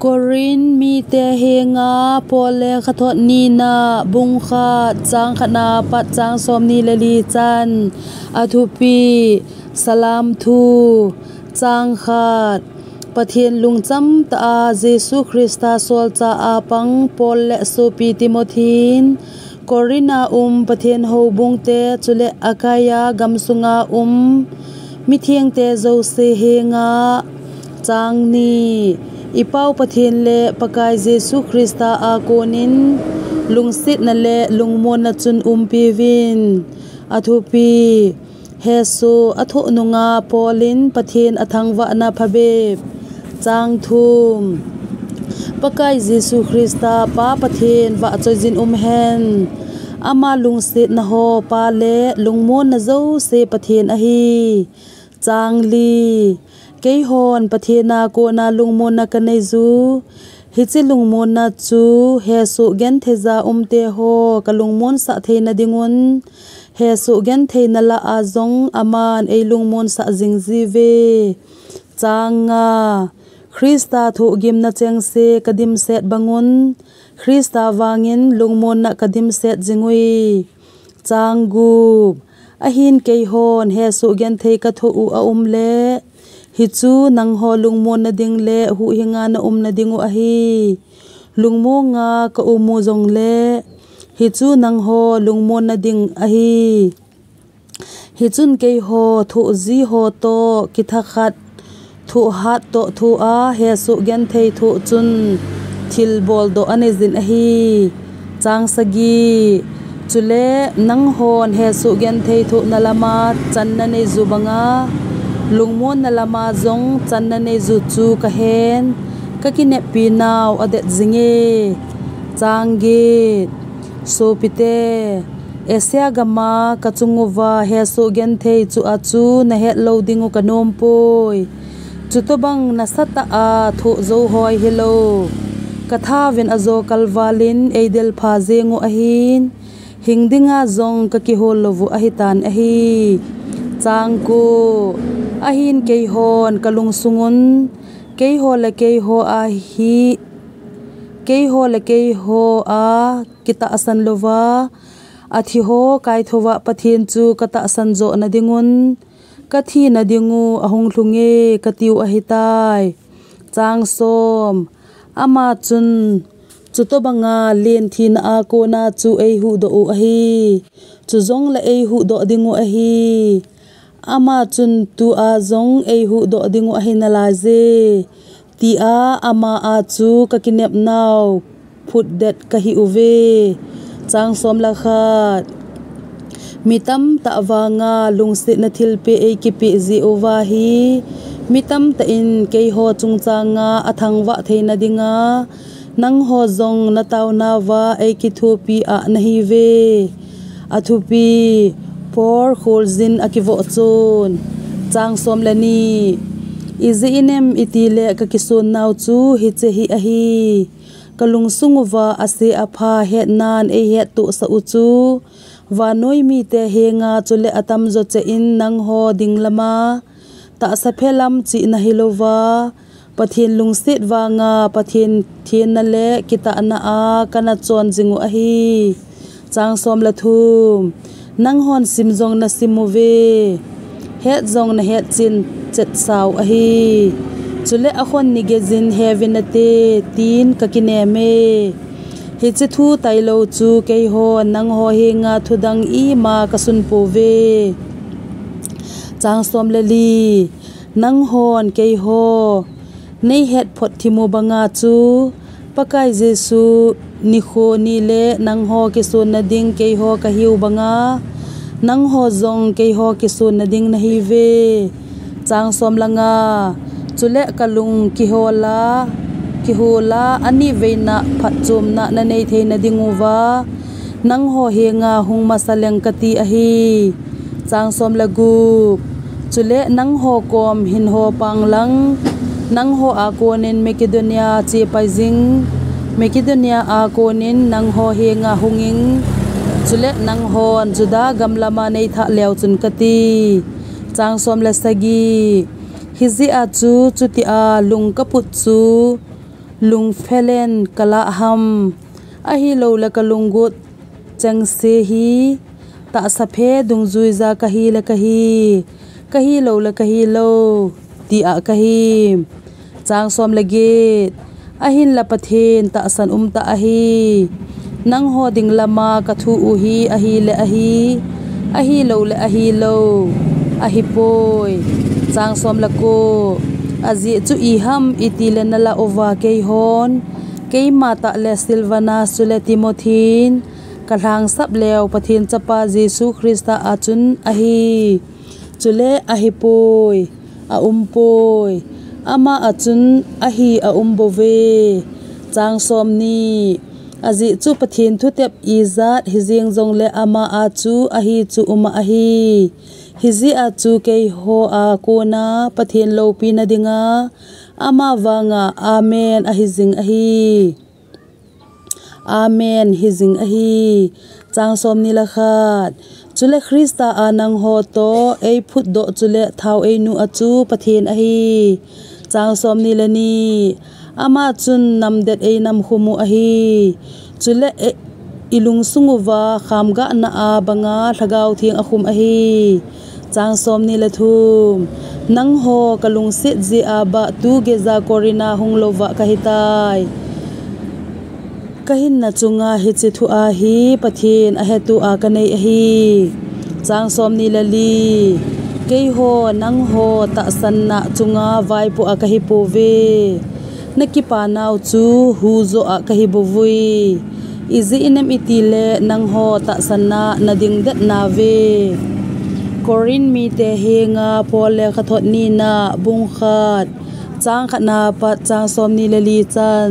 Korin mi te henga pole khathot ni na bungkha chang khana pat chang som ni lali chan athupi salam thu chang khat pathian lungcham ta Jesu Christa sol cha apang pol le sopi Timothin Corina pathian ho bungte chule akaya gamsunga mi thiang te zo se henga chang ni ipau pathian le pakai Jesu Christa a konin lungsit na le lungmon na chun pivin athupi hesu atho nunga polin pathian athangwa na phabe chang thum pakai Jesu Christa pa pathian wa chojin hen ama lungsit na ho pa le lungmon na zo se pathian a hi chang li kei hon pathina ko na lungmon na kanai zu hichi lungmon na chu he su gen theza te ho kalungmon sa theina dingun he su gen theina la azong aman ei lungmon sa jingji ve changa Christa thu gim na cheng se kadim set bangun Christa wangin lungmon na kadim set jingui changu ahin kei hon he su gen thei ka thu u le hichu nang ho lungmon na ding le hu hinga na na dingu a hi lungmo nga ka umu jong le hichu nang ho lungmon na ding a hi hichun ke ho thu ji ho to kitha khat thu hat to thu a he su gen thei thu chun thil bol do ane jin a hi chang sagi chule nang hon he su gen thei thu na lama chan na nei zubanga lungmon na lama zong chan na nei zu chu ka hen ka kine pi naw adet zinge changi so pite esya gama ka chunguwa he so gen thei chu a chu na het loadingu kanom poi chu to bang na sata a thu zo hoi hello katha ven azo kalwalin eidel pha zengu ahin hingdinga zong ka ki hol lovu ahitan ahi changku ahin kei hon kalung sungun kei ho le kei ho a hi kei ho le kei ho a kita asan lova athi ho kai thowa pathin chu kata san zo na dingun kathi na dingu ahong hlunge katiu ahitai chang som ama chun chuto banga len thin a ko na chu ei hu do a hi chu zong la ei hu do dingu a hi ama chun tu a zong ei hu do dingu a hi na la je ti a ama a chu ka kinep naw phut det ka hi uve chang som la khat mitam ta wanga lungse na thilpe ei ki pe ji ova hi mitam ta in kei ho chung changa athangwa theina dinga nang ho zong na taw na wa ei ki thu pi a nahi ve athupi por kholzin akivo chon chang som lani izi inem itile ka kisun naw chu hi che hi a hi kalung sungwa ase apha het nan e het tu sa u chu wa noi mi te henga chule atam zo che in nang ho dinglama ta sa phelam chi na hilowa pathin lungsit wanga pathin thien na le kita na a kana chon jingu a hi chang som la thum nang hon sim jong na simuve het jong na het chin chet saw a hi chule a khon ni ge jin heaven ate tin ka kine me hi che thu tailo chu ke ho nang ho hinga thudang i ma ka sun pu ve chang som le li nang hon ke ho nei het phot thimu banga chu pakai Jesu ni kho ni le nang ho ki sun na ding ke ho ka hiu banga nang ho zong ke ho ki sun na ding na hi ve chang som langa chule kalung ki hola ani veina phat chum na na nei theina dinguwa nang ho henga hung masaleng kati a hi chang som lagu chule nang ho kom hin ho panglang nang ho akonin Macedonia che paijing Macedonia akonin nang ho henga hunging chule nang hon juda gamlama nei tha lew chun kati chang som la sagi hizi a chu chuti a lung kaput chu lung phelen kala ham ahi lo la kalungut chang se hi ta saphe dung zui za kahi la kahi lo la kahi lo ti a kahi chang som lage ahin la pathen ta san ta ahi nang ho ding lama ka thu u hi ahi lo le ahi lo ahi poi chang som la ko azi chu I ham itile na la ova ke hon ke mata le silvana sule timothin kalang sap leo pathin chapa jesu christa achun ahi chule ahi poi a poi ama achun ahi a bove chang som ni azi chu pathin thu tep izat hizing jong le ama achu ahi chu ahi hizi achu ke ho a kona pathin lo pi na dinga ama wanga amen ahizing ahi amen hizing ahi chang som ni la khat chule krista anang ho to ei phut do chule thau ei nu achu pathin ahi chang som ni la ni ama chun namdet ei nam khumu ahi chule ilung sunguwa khamga na a banga thagau thing akhum ahi chang som ni la thum nang ho kalung sit ji aba tu ge za korina hunglova kahitai kahin na chunga hi chi thu a hi pathin a hetu a kanei a hi chang som ni la li kei ho nang ho ta san na chunga vai pu a kahi pu ve nakipa nau chu hu zo a kahi bu vui izi inem itile nang ho ta san na ding dat na ve korin mi te henga pole khathot ni na bung khat chang khana pa chang som ni le li chan